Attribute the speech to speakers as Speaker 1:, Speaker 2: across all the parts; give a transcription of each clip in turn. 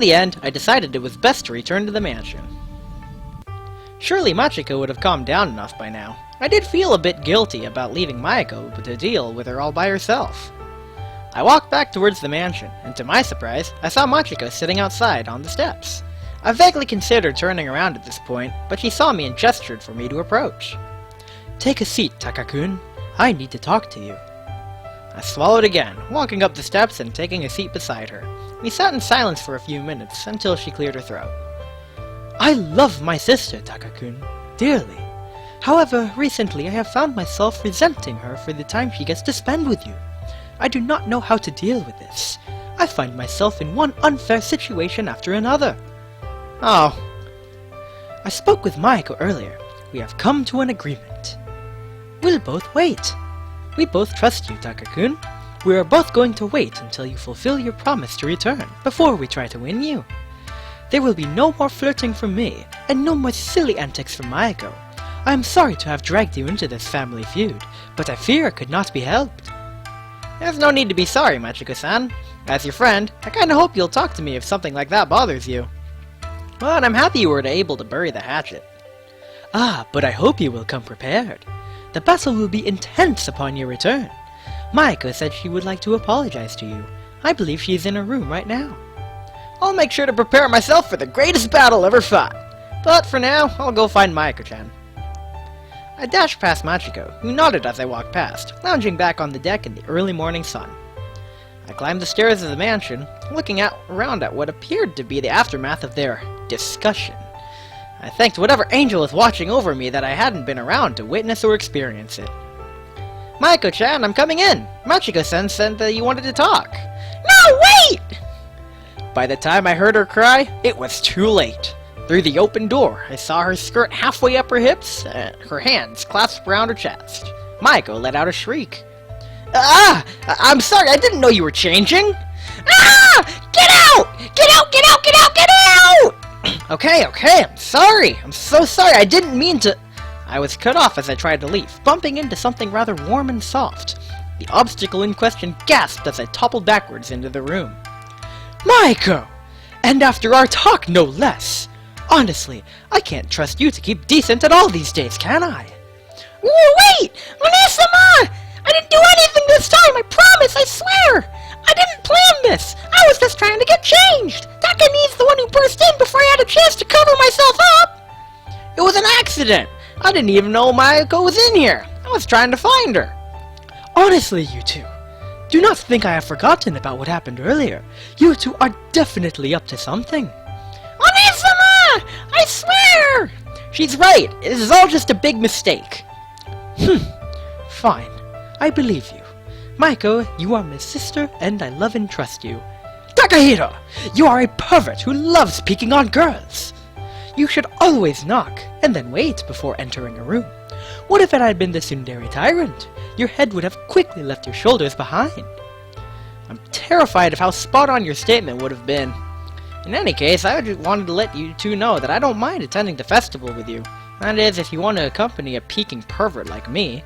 Speaker 1: In the end, I decided it was best to return to the mansion. Surely Machiko would have calmed down enough by now. I did feel a bit guilty about leaving Mayako to deal with her all by herself. I walked back towards the mansion, and to my surprise, I saw Machiko sitting outside on the steps. I vaguely considered turning around at this point, but she saw me and gestured for me to approach. "Take a seat, Taka-kun. I need to talk to you." I swallowed again, walking up the steps and taking a seat beside her. We sat in silence for a few minutes, until she cleared her throat. "I love my sister, Taka-kun, dearly. However, recently I have found myself resenting her for the time she gets to spend with you. I do not know how to deal with this. I find myself in one unfair situation after another." "Oh." "I spoke with Mayako earlier. We have come to an agreement. We'll both wait. We both trust you, Taka-kun. We are both going to wait until you fulfill your promise to return, before we try to win you. There will be no more flirting from me, and no more silly antics from Mayako. I am sorry to have dragged you into this family feud, but I fear it could not be helped." "There's no need to be sorry, Machiko-san. As your friend, I kinda hope you'll talk to me if something like that bothers you. But I'm happy you were able to bury the hatchet."
Speaker 2: "Ah, but I hope you will come prepared. The battle will be intense upon your return. Mayako said she would like to apologize to you. I believe she is in her room right now."
Speaker 1: "I'll make sure to prepare myself for the greatest battle ever fought. But for now, I'll go find Mayako-chan." I dashed past Machiko, who nodded as I walked past, lounging back on the deck in the early morning sun. I climbed the stairs of the mansion, looking around at what appeared to be the aftermath of their discussion. I thanked whatever angel was watching over me that I hadn't been around to witness or experience it. "Mayako-chan, I'm coming in! Machiko-san said that you wanted to talk." "No, wait!" By the time I heard her cry, it was too late. Through the open door, I saw her skirt halfway up her hips, her hands clasped around her chest. Mayako let out a shriek. "Ah! I'm sorry, I didn't know you were changing!" "Ah! Get out! Get out! Get out! Get out! Get out!" Okay, I'm sorry. I'm so sorry, I didn't mean to... I was cut off as I tried to leave, bumping into something rather warm and soft. The obstacle in question gasped as I toppled backwards into the room.
Speaker 2: "Mayako! And after our talk, no less! Honestly, I can't trust you to keep decent at all these days, can I?"
Speaker 1: "Wait! Onisama! I didn't do anything this time, I promise, I swear! I didn't plan this! I was just trying to get changed! Takani's the one who burst in before I had a chance to cover myself up!" "It was an accident! I didn't even know Mayako was in here! I was trying to find her!"
Speaker 2: "Honestly, you two, do not think I have forgotten about what happened earlier. You two are definitely up to something."
Speaker 1: "Onisama! I swear!"
Speaker 2: "She's right! It is all just a big mistake." Fine. I believe you. Mayako, you are my sister, and I love and trust you. Takahiro! You are a pervert who loves peeking on girls! You should always knock, and then wait before entering a room. What if it had been the tsundere tyrant? Your head would have quickly left your shoulders behind.
Speaker 1: I'm terrified of how spot-on your statement would have been. In any case, I just wanted to let you two know that I don't mind attending the festival with you. That is, if you want to accompany a peeking pervert like me.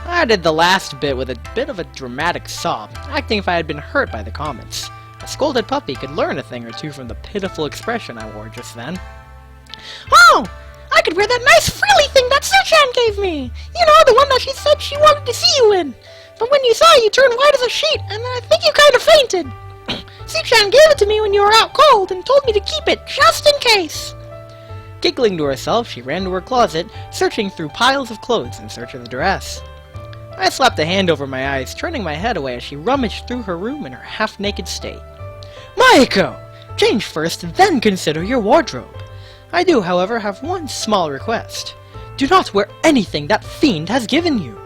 Speaker 1: I did the last bit with a bit of a dramatic sob, acting if I had been hurt by the comments. A scolded puppy could learn a thing or two from the pitiful expression I wore just then.
Speaker 3: "Oh! I could wear that nice frilly thing that Su-chan gave me! You know, the one that she said she wanted to see you in! But when you saw it, you turned white as a sheet, and I think you kind of fainted! Su-chan gave it to me when you were out cold, and told me to keep it, just in case!"
Speaker 1: Giggling to herself, she ran to her closet, searching through piles of clothes in search of the dress. I slapped a hand over my eyes, turning my head away as she rummaged through her room in her half-naked state.
Speaker 2: Mayako! Change first, then consider your wardrobe. I do, however, have one small request. Do not wear anything that fiend has given you.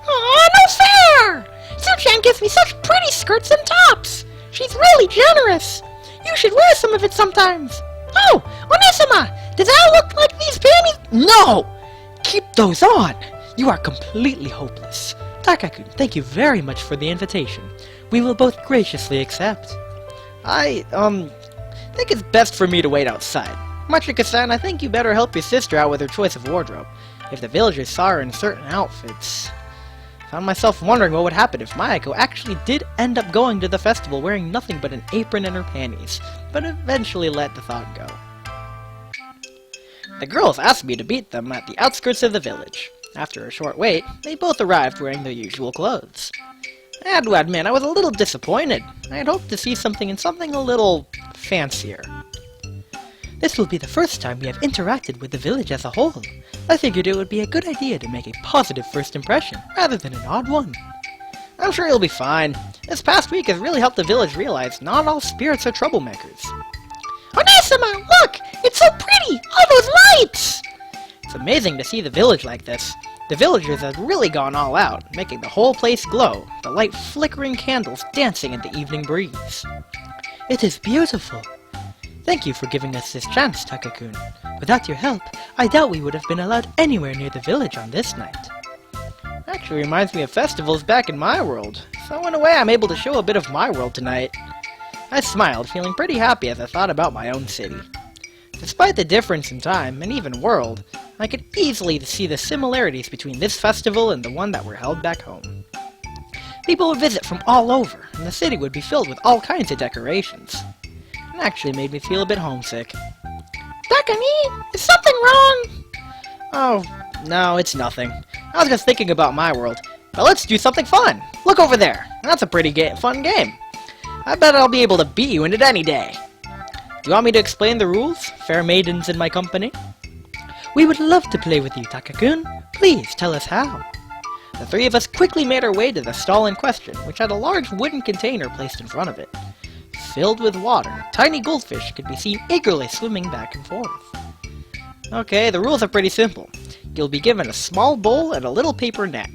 Speaker 3: Aw, no fair! Su-chan gives me such pretty skirts and tops! She's really generous! You should wear some of it sometimes! Oh, Onisama! Does that look like these panties?
Speaker 2: No! Keep those on! You are completely hopeless. Taka-kun, thank you very much for the invitation. We will both graciously accept.
Speaker 1: I think it's best for me to wait outside. Machiko-san, I think you better help your sister out with her choice of wardrobe. If the villagers saw her in certain outfits... Found myself wondering what would happen if Mayako actually did end up going to the festival wearing nothing but an apron and her panties, but eventually let the thought go. The girls asked me to meet them at the outskirts of the village. After a short wait, they both arrived wearing their usual clothes. I had to admit, I was a little disappointed. I had hoped to see something a little fancier.
Speaker 2: This will be the first time we have interacted with the village as a whole. I figured it would be a good idea to make a positive first impression, rather than an odd one.
Speaker 1: I'm sure you'll be fine. This past week has really helped the village realize not all spirits are troublemakers.
Speaker 3: Onésima, look! It's so pretty! All those lights!
Speaker 1: It's amazing to see the village like this. The villagers have really gone all out, making the whole place glow, the light flickering candles dancing in the evening breeze.
Speaker 2: It is beautiful. Thank you for giving us this chance, Taka-kun. Without your help, I doubt we would have been allowed anywhere near the village on this night.
Speaker 1: Actually reminds me of festivals back in my world, so in a way I'm able to show a bit of my world tonight. I smiled, feeling pretty happy as I thought about my own city. Despite the difference in time, and even world, I could easily see the similarities between this festival and the one that were held back home. People would visit from all over, and the city would be filled with all kinds of decorations. It actually made me feel a bit homesick.
Speaker 3: Takami, is something wrong?
Speaker 1: Oh, no, it's nothing. I was just thinking about my world. But let's do something fun! Look over there! That's a pretty fun game. I bet I'll be able to beat you in it any day. Do you want me to explain the rules, fair maidens in my company?
Speaker 2: We would love to play with you, Taka-kun. Please tell us how.
Speaker 1: The three of us quickly made our way to the stall in question, which had a large wooden container placed in front of it. Filled with water, tiny goldfish could be seen eagerly swimming back and forth. Okay, the rules are pretty simple. You'll be given a small bowl and a little paper net.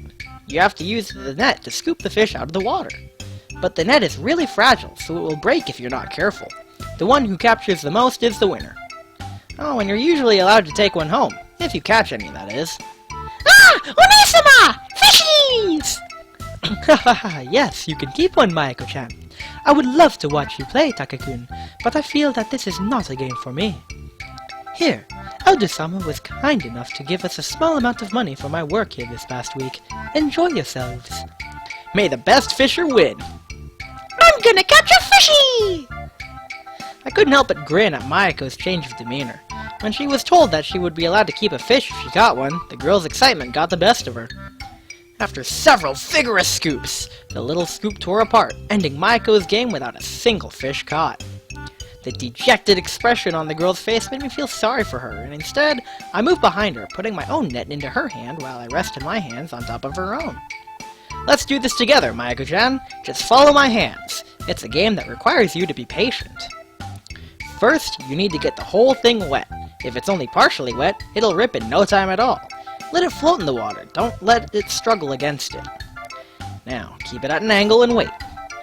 Speaker 1: You have to use the net to scoop the fish out of the water. But the net is really fragile, so it will break if you're not careful. The one who captures the most is the winner. Oh, and you're usually allowed to take one home, if you catch any, that is.
Speaker 3: Ah! Onésima! Fishies!
Speaker 2: Hahaha, yes, you can keep one, Mayako-chan. I would love to watch you play, Taka-kun, but I feel that this is not a game for me. Here, Elder-sama was kind enough to give us a small amount of money for my work here this past week. Enjoy yourselves.
Speaker 1: May the best fisher win!
Speaker 3: I'm gonna catch a fishy!
Speaker 1: I couldn't help but grin at Mayako's change of demeanor. When she was told that she would be allowed to keep a fish if she caught one, the girl's excitement got the best of her. After several vigorous scoops, the little scoop tore apart, ending Mayako's game without a single fish caught. The dejected expression on the girl's face made me feel sorry for her, and instead, I moved behind her, putting my own net into her hand while I rested my hands on top of her own. Let's do this together, Mayako-chan. Just follow my hands. It's a game that requires you to be patient. First, you need to get the whole thing wet. If it's only partially wet, it'll rip in no time at all. Let it float in the water. Don't let it struggle against it. Now, keep it at an angle and wait.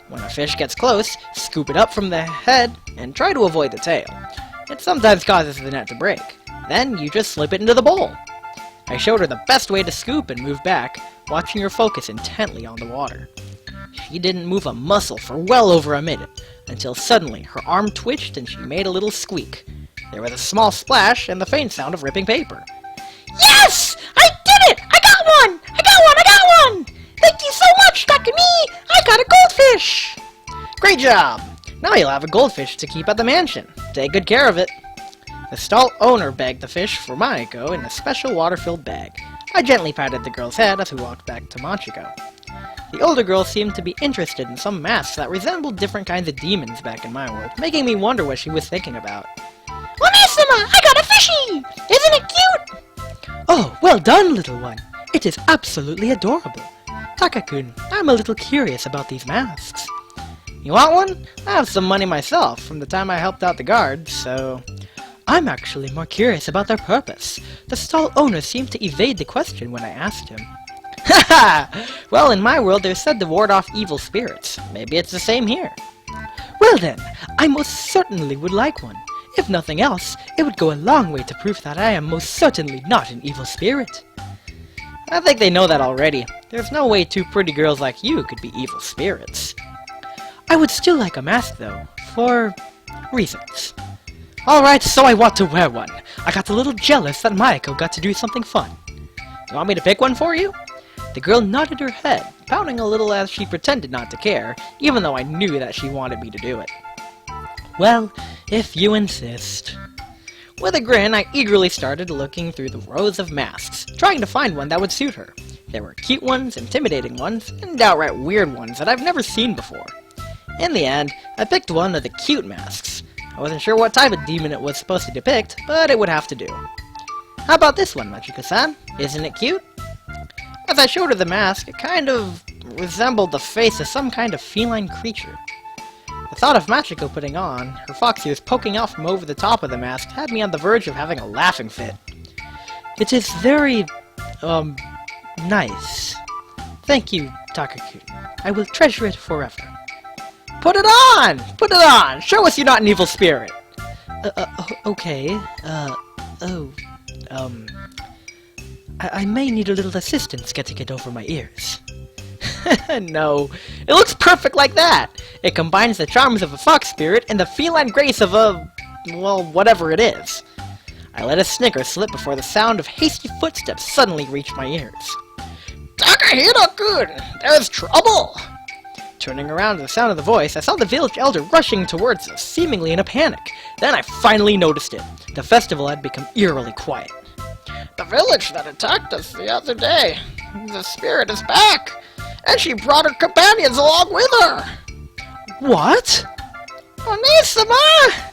Speaker 1: When a fish gets close, scoop it up from the head and try to avoid the tail. It sometimes causes the net to break. Then you just slip it into the bowl. I showed her the best way to scoop and move back, watching her focus intently on the water. She didn't move a muscle for well over a minute, until suddenly her arm twitched and she made a little squeak. There was a small splash and the faint sound of ripping paper.
Speaker 3: Yes! I did it! I got one! I got one! I got one! Thank you so much, Takami! I got a goldfish!
Speaker 1: Great job! Now you'll have a goldfish to keep at the mansion. Take good care of it. The stall owner bagged the fish for Mayako in a special water-filled bag. I gently patted the girl's head as we walked back to Machiko. The older girl seemed to be interested in some masks that resembled different kinds of demons back in my world, making me wonder what she was thinking about.
Speaker 3: Onésima! I got a fishy! Isn't it cute?
Speaker 2: Oh, well done, little one. It is absolutely adorable. Taka-kun, I'm a little curious about these masks.
Speaker 1: You want one? I have some money myself from the time I helped out the guards, so...
Speaker 2: I'm actually more curious about their purpose. The stall owner seemed to evade the question when I asked him.
Speaker 1: Haha! Well, in my world they're said to ward off evil spirits. Maybe it's the same here.
Speaker 2: Well then, I most certainly would like one. If nothing else, it would go a long way to prove that I am most certainly not an evil spirit.
Speaker 1: I think they know that already. There's no way two pretty girls like you could be evil spirits.
Speaker 2: I would still like a mask though, for reasons. Alright, so I want to wear one. I got a little jealous that Mayako got to do something fun.
Speaker 1: You want me to pick one for you?
Speaker 2: The girl nodded her head, pouting a little as she pretended not to care, even though I knew that she wanted me to do it. Well, if you insist. With a grin, I eagerly started looking through the rows of masks, trying to find one that would suit her. There were cute ones, intimidating ones, and outright weird ones that I've never seen before. In the end, I picked one of the cute masks. I wasn't sure what type of demon it was supposed to depict, but it would have to do. How about this one, Machiko-san? Isn't it cute? As I showed her the mask, it kind of resembled the face of some kind of feline creature. The thought of Machiko putting on, her fox ears poking out from over the top of the mask, had me on the verge of having a laughing fit.
Speaker 3: It is very, nice. Thank you, Takakun. I will treasure it forever.
Speaker 1: Put it on! Put it on! Show us you're not an evil spirit!
Speaker 3: Okay, I may need a little assistance getting it over my ears.
Speaker 1: No, it looks perfect like that! It combines the charms of a fox spirit and the feline grace of a... well, whatever it is. I let a snicker slip before the sound of hasty footsteps suddenly reached my ears. Takahiro-kun! There's trouble! Turning around to the sound of the voice, I saw the village elder rushing towards us, seemingly in a panic. Then I finally noticed it. The festival had become eerily quiet. The village that attacked us the other day. The spirit is back! And she brought her companions along with her!
Speaker 3: What?
Speaker 1: Onisama!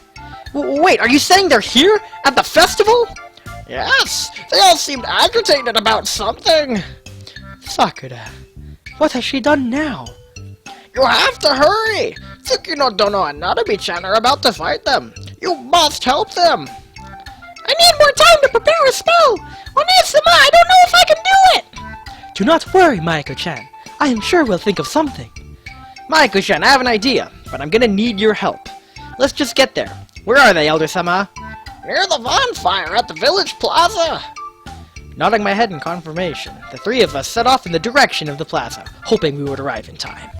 Speaker 1: Wait, are you saying they're here? At the festival? Yes, they all seemed agitated about something.
Speaker 3: Sakura, what has she done now?
Speaker 1: You have to hurry! Tsukino Dono and Narumi-chan are about to fight them. You must help them!
Speaker 3: I need more time to prepare a spell! Onisama, I don't know if I can do it! Do not worry, Maiko-chan. I am sure we'll think of something.
Speaker 1: Maiko-chan, I have an idea, but I'm gonna need your help. Let's just get there. Where are they, Elder-sama? Near the bonfire at the village plaza. Nodding my head in confirmation, the three of us set off in the direction of the plaza, hoping we would arrive in time.